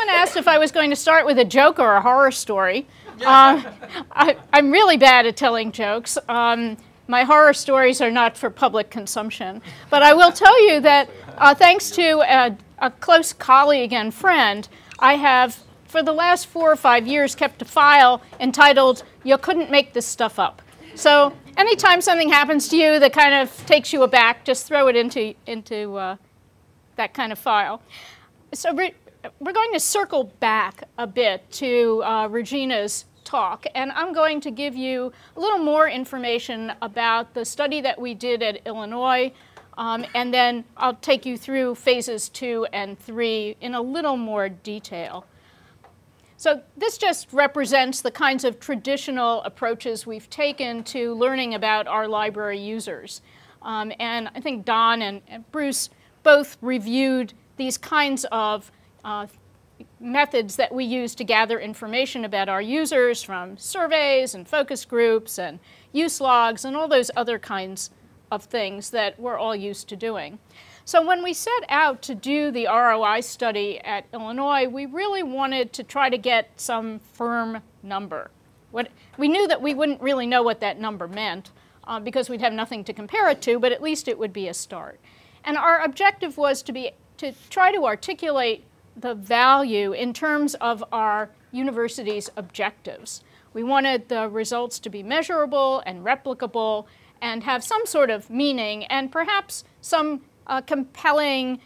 someone asked if I was going to start with a joke or a horror story. I'm really bad at telling jokes. My horror stories are not for public consumption. But I will tell you that thanks to a close colleague and friend, I have, for the last 4 or 5 years, kept a file entitled, "You Couldn't Make This Stuff Up." So anytime something happens to you that kind of takes you aback, just throw it into that kind of file. So we're going to circle back a bit to Regina's talk, and I'm going to give you a little more information about the study that we did at Illinois, and then I'll take you through phases 2 and 3 in a little more detail. So this just represents the kinds of traditional approaches we've taken to learning about our library users. And I think Don and Bruce both reviewed these kinds of methods that we use to gather information about our users, from surveys and focus groups and use logs and all those other kinds of things that we're all used to doing. So when we set out to do the ROI study at Illinois, we really wanted to try to get some firm number. We knew that we wouldn't really know what that number meant because we'd have nothing to compare it to, but at least it would be a start. And our objective was to try to articulate the value in terms of our university's objectives. We wanted the results to be measurable and replicable and have some sort of meaning and perhaps some compelling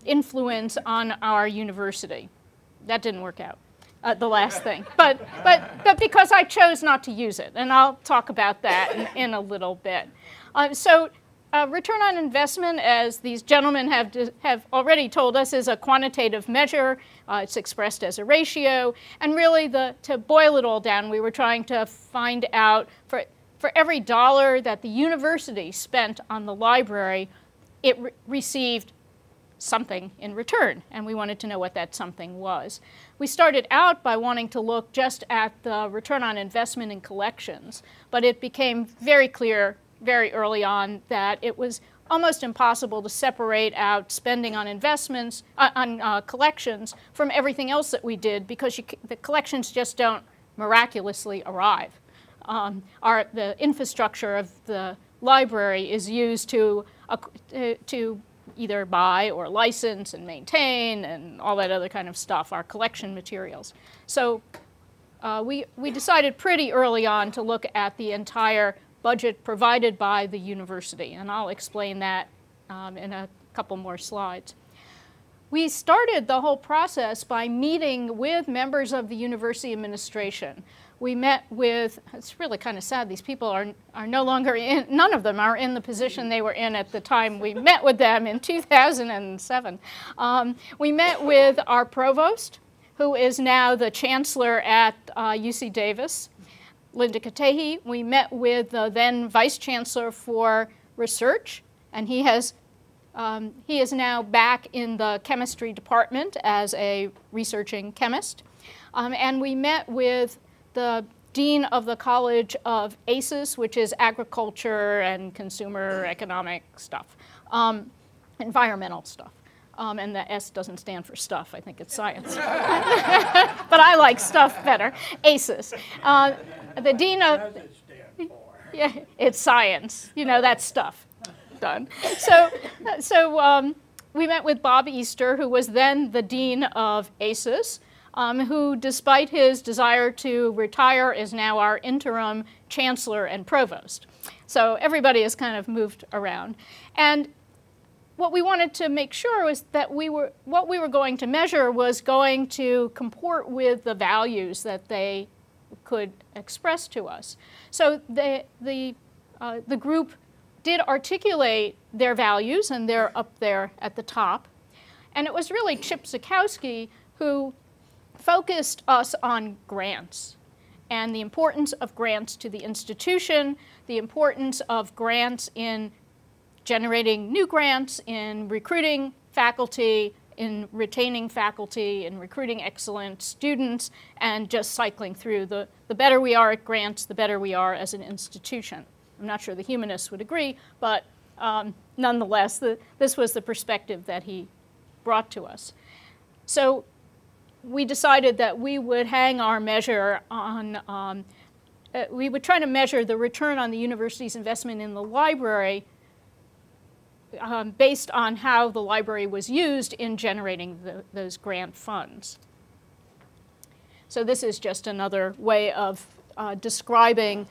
influence on our university. That didn't work out, the last thing. But because I chose not to use it, and I'll talk about that in a little bit. Return on investment, as these gentlemen have already told us, is a quantitative measure. It's expressed as a ratio. And really, to boil it all down, we were trying to find out for every dollar that the university spent on the library, it received something in return. And we wanted to know what that something was. We started out by wanting to look just at the return on investment in collections. But it became very clear very early on that it was almost impossible to separate out spending on investments, on collections from everything else that we did because the collections just don't miraculously arrive. The infrastructure of the library is used to either buy or license and maintain and all that other kind of stuff, our collection materials. So we decided pretty early on to look at the entire budget provided by the university, and I'll explain that in a couple more slides. We started the whole process by meeting with members of the university administration. We met with, it's really kind of sad, these people are no longer in, none of them are in the position they were in at the time we met with them in 2007. We met with our provost, who is now the chancellor at UC Davis, Linda Katehi. We met with the then vice chancellor for research, and he is now back in the chemistry department as a researching chemist. And we met with the dean of the College of ACES, which is agriculture and consumer economic stuff, environmental stuff. And the S doesn't stand for stuff. I think it's science. But I like stuff better. ACES. The dean of... Yeah, it's science. You know, that's stuff. Done. So we met with Bob Easter, who was then the dean of ACES, who, despite his desire to retire, is now our interim chancellor and provost. So everybody has kind of moved around. And what we wanted to make sure was that what we were going to measure was going to comport with the values that they could express to us. So the group did articulate their values, and they're up there at the top. And it was really Chip Zukowski who focused us on grants and the importance of grants to the institution, the importance of grants in generating new grants, in recruiting faculty, in retaining faculty, in recruiting excellent students, and just cycling through. The better we are at grants, the better we are as an institution. I'm not sure the humanists would agree, but nonetheless, this was the perspective that he brought to us. So we decided that we would hang our measure on, we would try to measure the return on the university's investment in the library based on how the library was used in generating those grant funds. So this is just another way of describing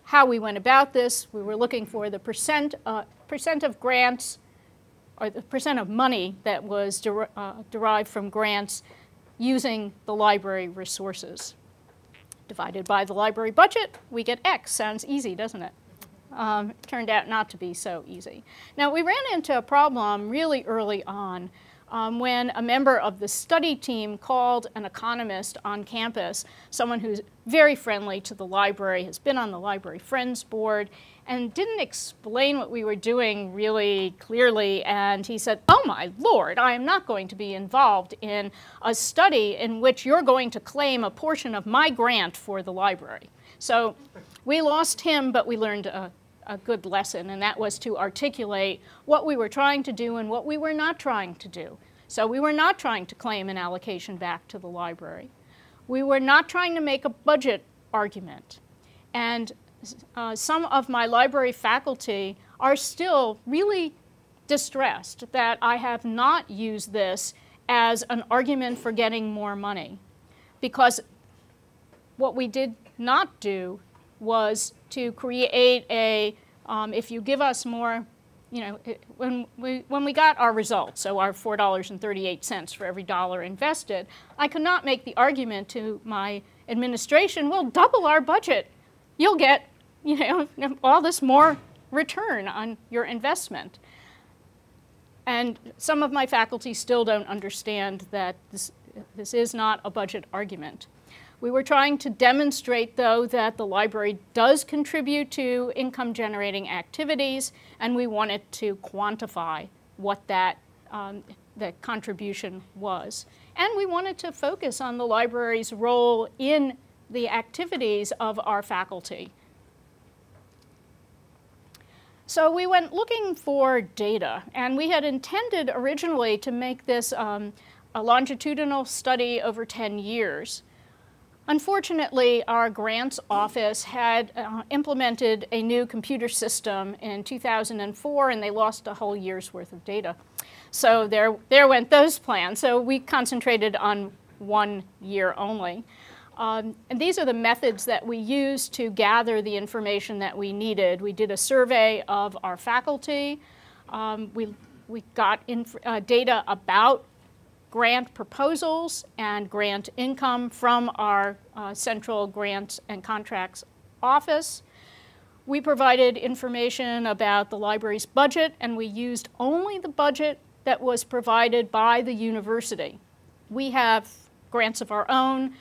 how we went about this. We were looking for the percent of grants, or the percent of money that was derived from grants using the library resources. Divided by the library budget, we get X. Sounds easy, doesn't it? It turned out not to be so easy. Now, we ran into a problem really early on when a member of the study team called an economist on campus, someone who's very friendly to the library, has been on the Library Friends Board, and didn't explain what we were doing really clearly. And he said, "Oh my Lord, I am not going to be involved in a study in which you're going to claim a portion of my grant for the library." So we lost him, but we learned a good lesson, and that was to articulate what we were trying to do and what we were not trying to do. So we were not trying to claim an allocation back to the library. We were not trying to make a budget argument. And some of my library faculty are still really distressed that I have not used this as an argument for getting more money, because what we did not do was to create a, if you give us more, you know, when we got our results, so our $4.38 for every dollar invested, I could not make the argument to my administration, well, double our budget. You'll get, you know, all this more return on your investment. And some of my faculty still don't understand that this is not a budget argument. We were trying to demonstrate, though, that the library does contribute to income-generating activities, and we wanted to quantify what that contribution was. And we wanted to focus on the library's role in the activities of our faculty. So we went looking for data, and we had intended originally to make this a longitudinal study over 10 years. Unfortunately, our grants office had implemented a new computer system in 2004, and they lost a whole year's worth of data. So there went those plans. So we concentrated on 1 year only. And these are the methods that we used to gather the information that we needed. We did a survey of our faculty. We got data about grant proposals and grant income from our Central Grants and Contracts Office. We provided information about the library's budget, and we used only the budget that was provided by the university. We have grants of our own.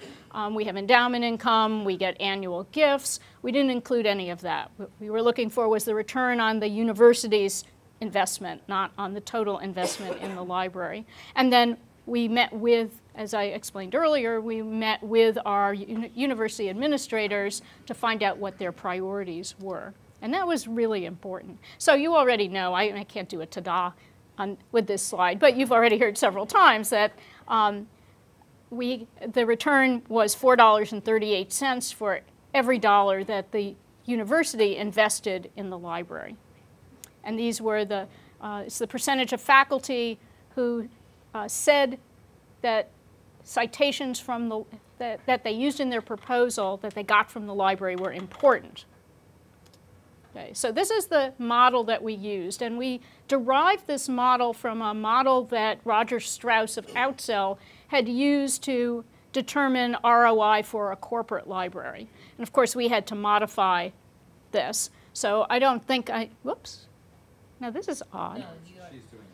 We have endowment income. We get annual gifts. We didn't include any of that. What we were looking for was the return on the university's investment, not on the total investment in the library. And then we met with, as I explained earlier, we met with our university administrators to find out what their priorities were. And that was really important. So you already know, I can't do a ta-da with this slide, but you've already heard several times that the return was $4.38 for every dollar that the university invested in the library. And these were it's the percentage of faculty who said that citations from that they used in their proposal that they got from the library were important. Okay, so this is the model that we used, and we derived this model from a model that Roger Strauss of Outsell had used to determine ROI for a corporate library. And of course, we had to modify this. So I don't think whoops. Now this is odd. No,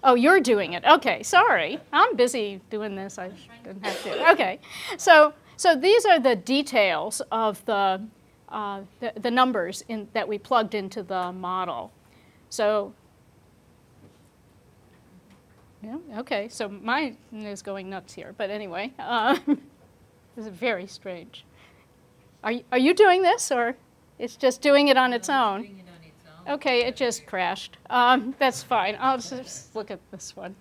oh, you're doing it. Okay, sorry. I'm busy doing this. I didn't have to. Okay, so these are the details of the numbers that we plugged into the model. So, yeah, okay, so mine is going nuts here. But anyway, this is very strange. Are you doing this, or it's just doing it on its own? Doing it on its own. Okay, it just crashed. That's fine. I'll just look at this one.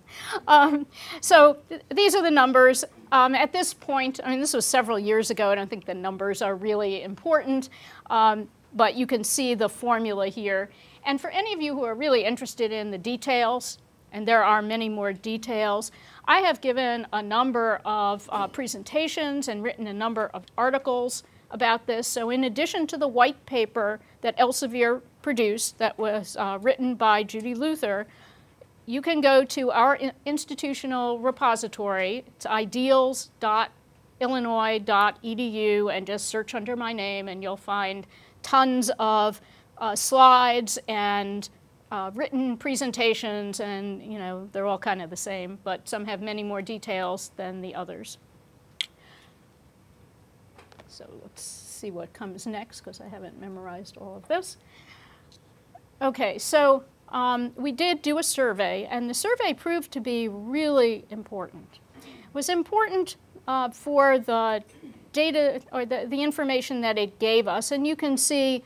These are the numbers. At this point, I mean, this was several years ago. I don't think the numbers are really important, but you can see the formula here. And for any of you who are really interested in the details, and there are many more details, I have given a number of presentations and written a number of articles about this. So in addition to the white paper that Elsevier produced that was written by Judy Luther, you can go to our institutional repository. It's ideals.illinois.edu and just search under my name and you'll find tons of slides and written presentations, and you know, they're all kind of the same, but some have many more details than the others. So let's see what comes next, because I haven't memorized all of this. Okay, so we did do a survey, and the survey proved to be really important. It was important for the data, or the information that it gave us, and you can see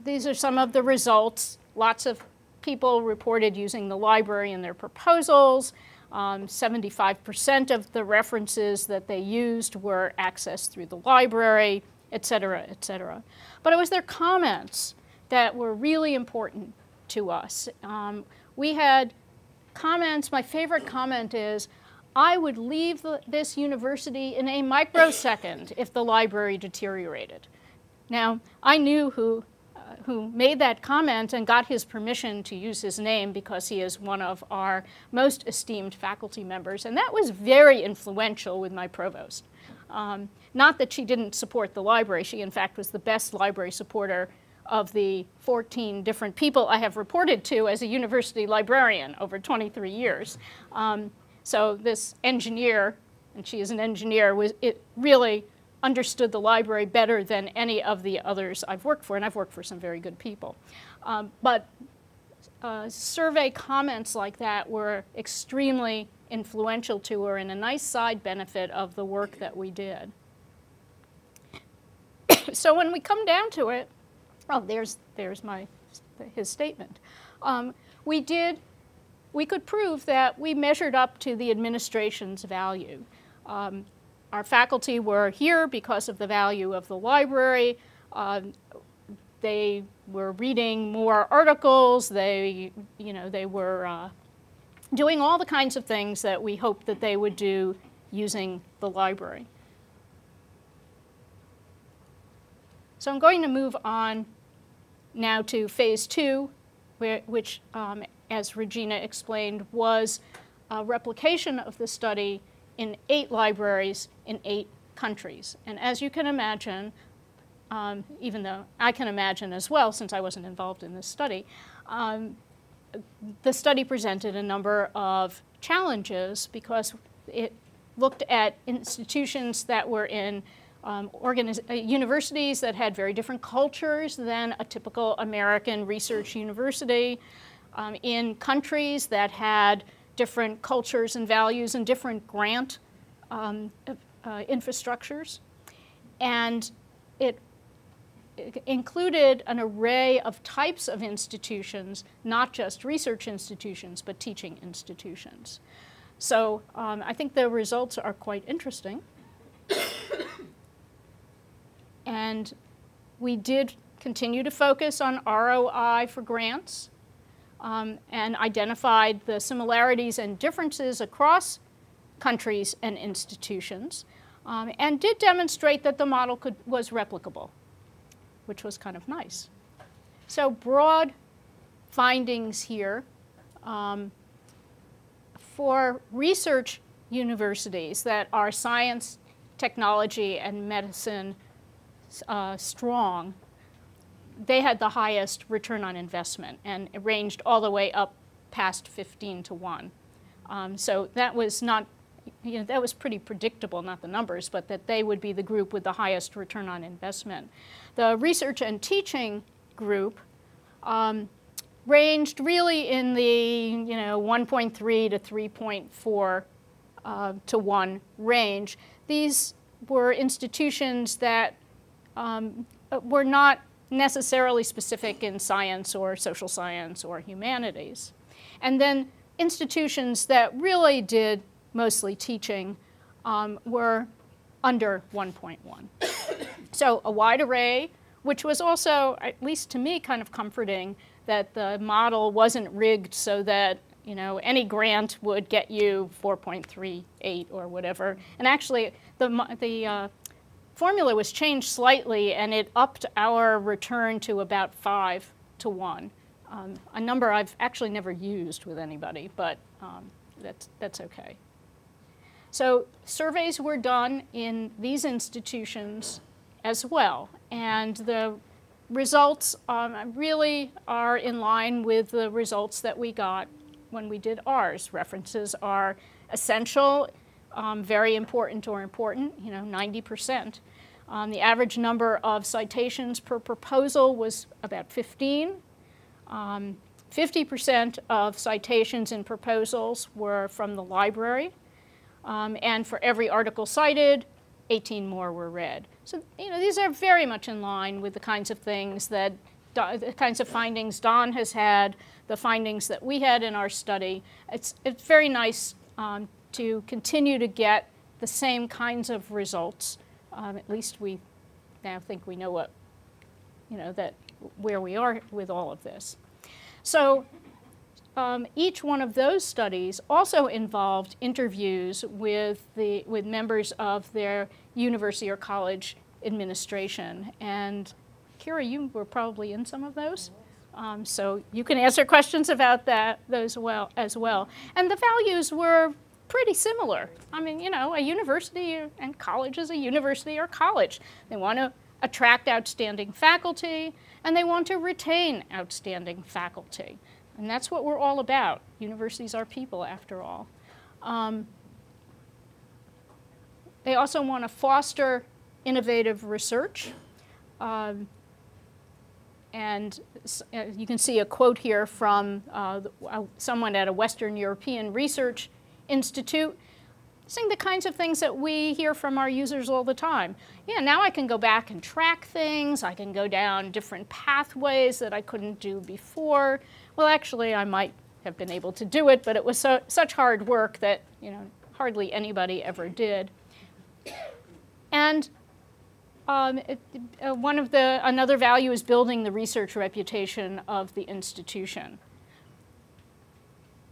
these are some of the results. Lots of people reported using the library in their proposals. 75% of the references that they used were accessed through the library, et cetera, et cetera. But it was their comments that were really important to us. We had comments. My favorite comment is, I would leave this university in a microsecond if the library deteriorated. Now, I knew who made that comment and got his permission to use his name because he is one of our most esteemed faculty members, and that was very influential with my provost. Not that she didn't support the library. She, in fact, was the best library supporter of the 14 different people I have reported to as a university librarian over 23 years. So this engineer, and she is an engineer, really understood the library better than any of the others I've worked for, and I've worked for some very good people. But survey comments like that were extremely influential to her and a nice side benefit of the work that we did. So when we come down to it, oh, there's his statement. We could prove that we measured up to the administration's value. Our faculty were here because of the value of the library. They were reading more articles. They were doing all the kinds of things that we hoped that they would do using the library. So I'm going to move on now to phase 2, which, as Regina explained, was a replication of the study in 8 libraries in 8 countries. And as you can imagine, even though I can imagine as well since I wasn't involved in this study, the study presented a number of challenges because it looked at institutions that were in universities that had very different cultures than a typical American research university, in countries that had different cultures and values and different grant infrastructures. And it included an array of types of institutions, not just research institutions, but teaching institutions. So I think the results are quite interesting. And we did continue to focus on ROI for grants, and identified the similarities and differences across countries and institutions, and did demonstrate that the model was replicable, which was kind of nice. So broad findings here. For research universities that are science, technology, and medicine strong, they had the highest return on investment, and it ranged all the way up past 15 to 1. So that was not, that was pretty predictable, not the numbers, but that they would be the group with the highest return on investment. The research and teaching group ranged really in the 1.3 to 3.4 to 1 range. These were institutions that were not necessarily specific in science or social science or humanities. And then institutions that really did mostly teaching were under 1.1. So a wide array, which was also, at least to me, kind of comforting that the model wasn't rigged so that any grant would get you 4.38 or whatever. And actually, the formula was changed slightly, and it upped our return to about 5 to 1. A number I've actually never used with anybody, but that's okay. So surveys were done in these institutions as well, and the results really are in line with the results that we got when we did ours. References are essential, very important or important, 90%. The average number of citations per proposal was about 15. 50% of citations in proposals were from the library, and for every article cited, 18 more were read. So these are very much in line with the kinds of things that, the kinds of findings Don has had, the findings that we had in our study. It's very nice to continue to get the same kinds of results. At least we now think we know what, that where we are with all of this. So each one of those studies also involved interviews with members of their university or college administration. And Kira, you were probably in some of those. So you can answer questions about those as well. And the values were pretty similar. I mean, a university and college is a university or college. They want to attract outstanding faculty, and they want to retain outstanding faculty. And that's what we're all about. Universities are people, after all. They also want to foster innovative research. And you can see a quote here from someone at a Western European Research Institute, saying the kinds of things that we hear from our users all the time. Yeah, now I can go back and track things. I can go down different pathways that I couldn't do before. Well, actually, I might have been able to do it, but it was such hard work that hardly anybody ever did. And another value is building the research reputation of the institution.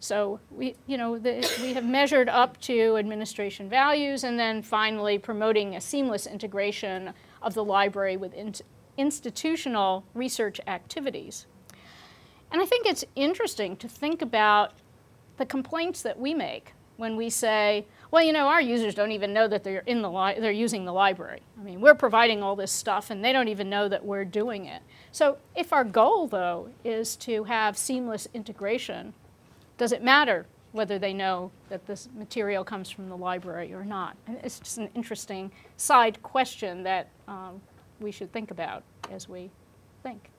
So we have measured up to administration values, and then finally promoting a seamless integration of the library with institutional research activities. And I think it's interesting to think about the complaints that we make when we say, well, our users don't even know that they're using the library. I mean, we're providing all this stuff, and they don't even know that we're doing it. So if our goal, though, is to have seamless integration, does it matter whether they know that this material comes from the library or not? And it's just an interesting side question that we should think about as we think.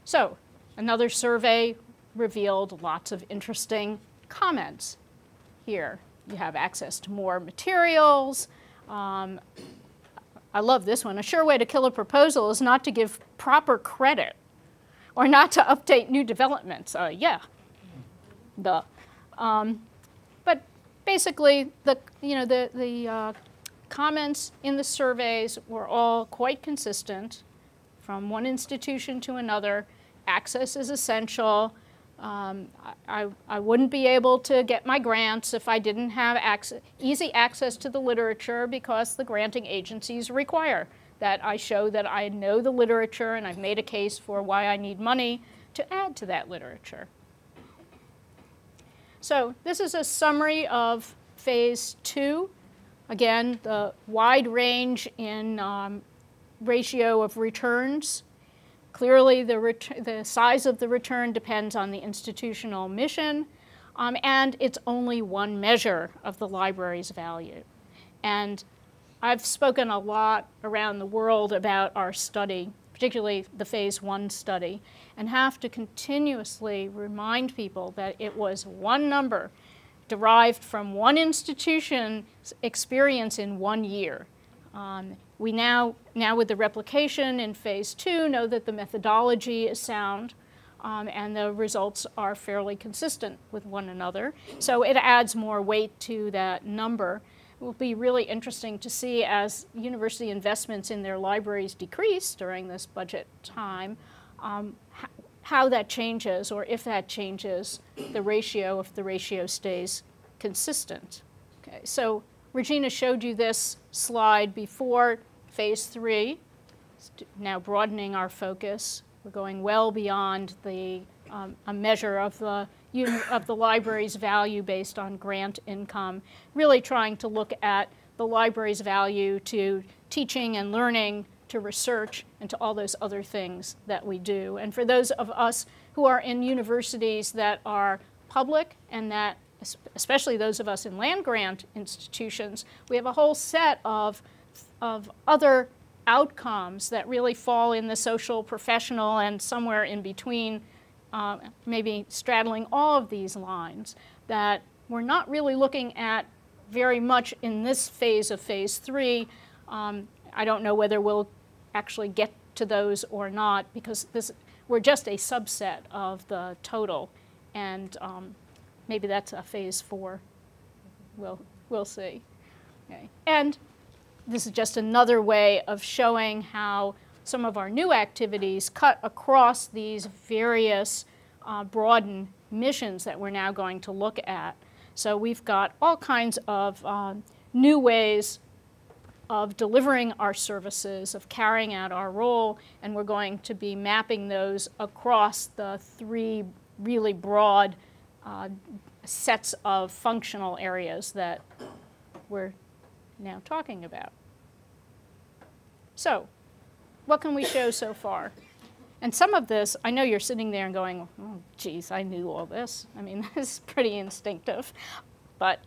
So another survey revealed lots of interesting comments here. You have access to more materials. I love this one. A sure way to kill a proposal is not to give proper credit or not to update new developments. Yeah. Duh. But basically, the comments in the surveys were all quite consistent from one institution to another. Access is essential. I wouldn't be able to get my grants if I didn't have easy access to the literature, because the granting agencies require that I show that I know the literature and I've made a case for why I need money to add to that literature. So this is a summary of phase 2. Again, the wide range in ratio of returns. Clearly, the size of the return depends on the institutional mission, and it's only one measure of the library's value. And I've spoken a lot around the world about our study, particularly the phase 1 study, and have to continuously remind people that it was one number derived from one institution's experience in 1 year. We now with the replication in phase 2 know that the methodology is sound and the results are fairly consistent with one another. So it adds more weight to that number. It will be really interesting to see as university investments in their libraries decrease during this budget time, how that changes, or if that changes the ratio, if the ratio stays consistent. Okay, so Regina showed you this slide before phase 3. Now broadening our focus. We're going well beyond the a measure of the library's value based on grant income, really trying to look at the library's value to teaching and learning, to research, and to all those other things that we do. And for those of us who are in universities that are public, and that especially those of us in land-grant institutions, we have a whole set of other outcomes that really fall in the social, professional, and somewhere in between, maybe straddling all of these lines, that we're not really looking at very much in this phase of phase 3. I don't know whether we'll actually get to those or not, because we're just a subset of the total, and maybe that's a phase 4. We'll see. Okay. And this is just another way of showing how some of our new activities cut across these various Broaden missions that we're now going to look at. So we've got all kinds of new ways of delivering our services, of carrying out our role, and we're going to be mapping those across the 3 really broad sets of functional areas that we're now talking about. So, what can we show so far? And some of this, I know you're sitting there and going, oh, geez, I knew all this. I mean, this is pretty instinctive, but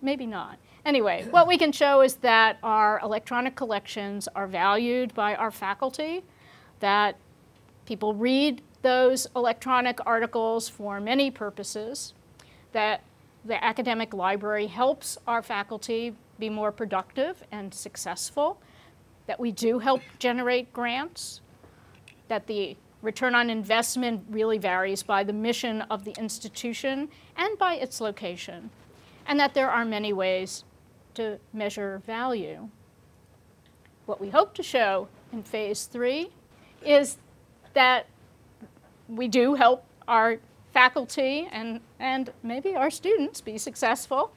maybe not. Anyway, what we can show is that our electronic collections are valued by our faculty, that people read those electronic articles for many purposes, that the academic library helps our faculty be more productive and successful, that we do help generate grants, that the return on investment really varies by the mission of the institution and by its location, and that there are many ways to measure value. What we hope to show in phase 3 is that we do help our faculty and maybe our students be successful,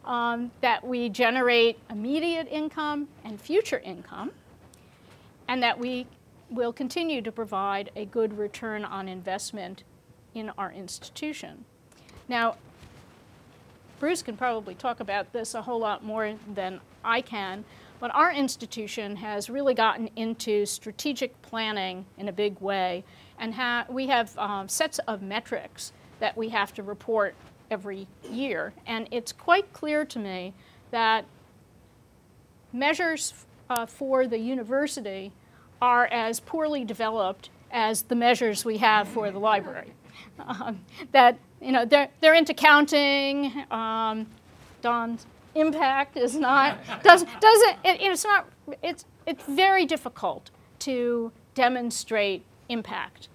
that we generate immediate income and future income, and that we will continue to provide a good return on investment in our institution. Now, Bruce can probably talk about this a whole lot more than I can, but our institution has really gotten into strategic planning in a big way, and we have sets of metrics that we have to report every year. And it's quite clear to me that measures for the university are as poorly developed as the measures we have for the library. That, you know, they're into counting. Don's impact is not, it's very difficult to demonstrate impact,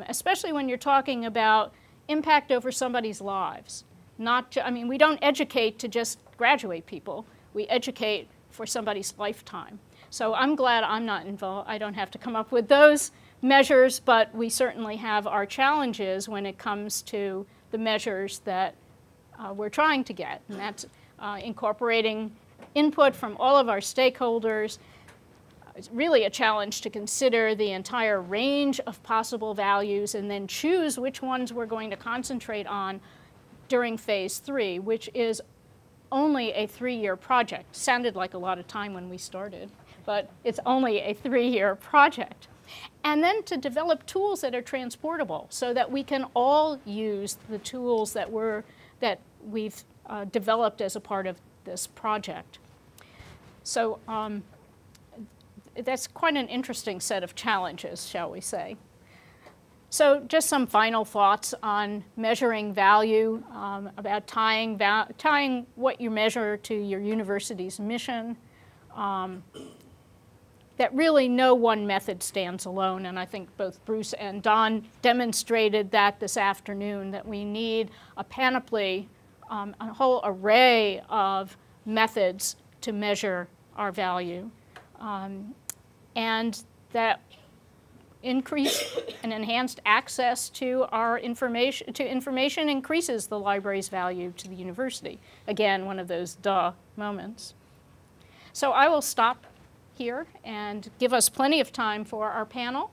especially when you're talking about impact over somebody's lives. I mean, we don't educate to just graduate people. We educate for somebody's lifetime. So I'm glad I'm not involved. I don't have to come up with those measures, but we certainly have our challenges when it comes to the measures that we're trying to get. And that's incorporating input from all of our stakeholders. It's really a challenge to consider the entire range of possible values and then choose which ones we're going to concentrate on during phase 3, which is only a 3-year project. Sounded like a lot of time when we started, but it's only a 3-year project. And then to develop tools that are transportable so that we can all use the tools that we've developed as a part of this project. So that's quite an interesting set of challenges, shall we say. So just some final thoughts on measuring value, about tying what you measure to your university's mission. that really no one method stands alone, and I think both Bruce and Don demonstrated that this afternoon, that we need a panoply, a whole array of methods to measure our value, and that increased and enhanced access to our information increases the library's value to the university. Again, one of those duh moments. So I will stop here and give us plenty of time for our panel.